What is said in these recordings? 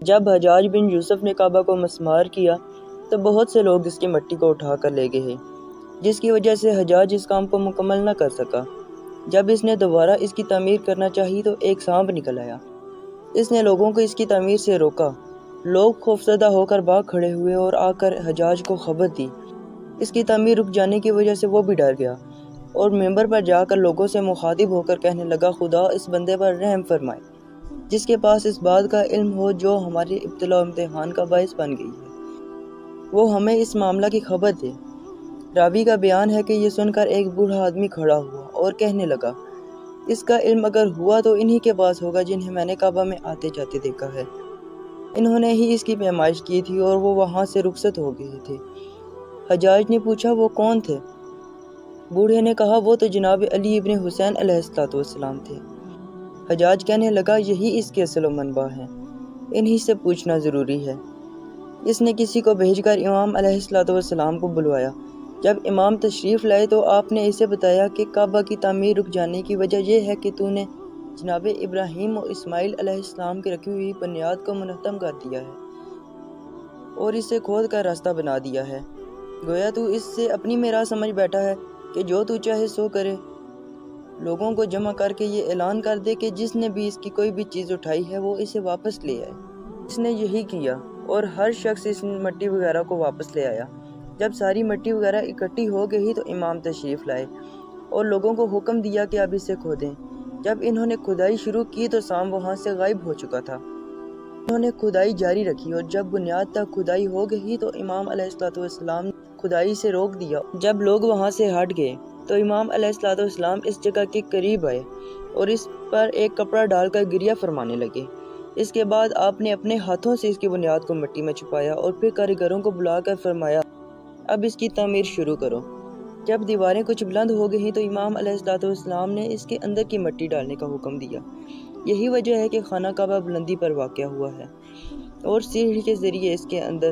جب حجاج بن یوسف نے کعبہ کو مسمار کیا تو بہت سے لوگ اس کی مٹی کو اٹھا کر لے گئے، جس کی وجہ سے حجاج اس کام کو مکمل نہ کر سکا۔ جب اس نے دوبارہ اس کی تعمیر کرنا چاہی تو ایک سانپ نکل آیا۔ اس نے لوگوں کو اس کی تعمیر سے روکا۔ لوگ خوفزدہ ہو کر بھاگ کھڑے ہوئے اور آ کر حجاج کو خبر دی۔ اس کی تعمیر رک جانے کی وجہ سے وہ بھی ڈر گیا اور ممبر پر جا کر لوگوں سے مخاطب ہو کر کہنے لگا، خدا اس بندے پر رحم فرمائے جس کے پاس اس بات کا علم ہو جو ہماری ابتلا و امتحان کا باعث بن گئی ہے، وہ ہمیں اس معاملہ کی خبر دے۔ راوی کا بیان ہے کہ یہ سن کر ایک بوڑھا آدمی کھڑا ہوا اور کہنے لگا، اس کا علم اگر ہوا تو انہی کے پاس ہوگا جنہیں میں نے کعبہ میں آتے جاتے دیکھا ہے۔ انہوں نے ہی اس کی پیمائش کی تھی اور وہ وہاں سے رخصت ہو گئے تھے۔ حجاج نے پوچھا، وہ کون تھے؟ بوڑھے نے کہا، وہ تو جناب علی ابن حسین علیہ السلام تھے۔ حجاج کہنے لگا، یہی اس کے اصل و منبع ہیں، انہی سے پوچھنا ضروری ہے۔ اس نے کسی کو بھیج کر امام علیہ السلام کو بلوایا۔ جب امام تشریف لائے تو آپ نے اسے بتایا کہ کعبہ کی تعمیر رک جانے کی وجہ یہ ہے کہ تو نے جناب ابراہیم و اسماعیل علیہ السلام کی رکھی ہوئی بنیاد کو منہدم کر دیا ہے اور اسے کھود کر راستہ بنا دیا ہے۔ گویا تو اس سے اپنی میراث سمجھ بیٹھا ہے کہ جو تو چاہے سو کرے۔ لوگوں کو جمع کر کے یہ اعلان کر دے کہ جس نے بھی اس کی کوئی بھی چیز اٹھائی ہے وہ اسے واپس لے آئے۔ اس نے یہی کیا اور ہر شخص اس مٹی وغیرہ کو واپس لے آیا۔ جب ساری مٹی وغیرہ اکٹھی ہو گئی تو امام تشریف لائے اور لوگوں کو حکم دیا کہ اب اسے کھودیں۔ جب انہوں نے کھدائی شروع کی تو سانپ وہاں سے غائب ہو چکا تھا۔ انہوں نے کھدائی جاری رکھی اور جب بنیاد تک کھدائی ہو گئی تو امام علیہ السلام نے کھدائی سے روک دیا۔ جب لوگ وہاں سے ہٹ گئے تو امام علیہ السلام اس جگہ کے قریب آئے اور اس پر ایک کپڑا ڈال کر گریہ فرمانے لگے۔ اس کے بعد آپ نے اپنے ہاتھوں سے اس کی بنیاد کو مٹی میں چھپایا اور پھر کاریگروں کو بلا کر فرمایا، اب اس کی تعمیر شروع کرو۔ جب دیواریں کچھ بلند ہو گئیں تو امام علیہ السلام نے اس کے اندر کی مٹی ڈالنے کا حکم دیا۔ یہی وجہ ہے کہ خانہ کعبہ بلندی پر واقع ہوا ہے اور سیڑھی کے ذریعے اس کے اندر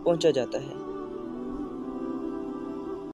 پہنچا جاتا ہے۔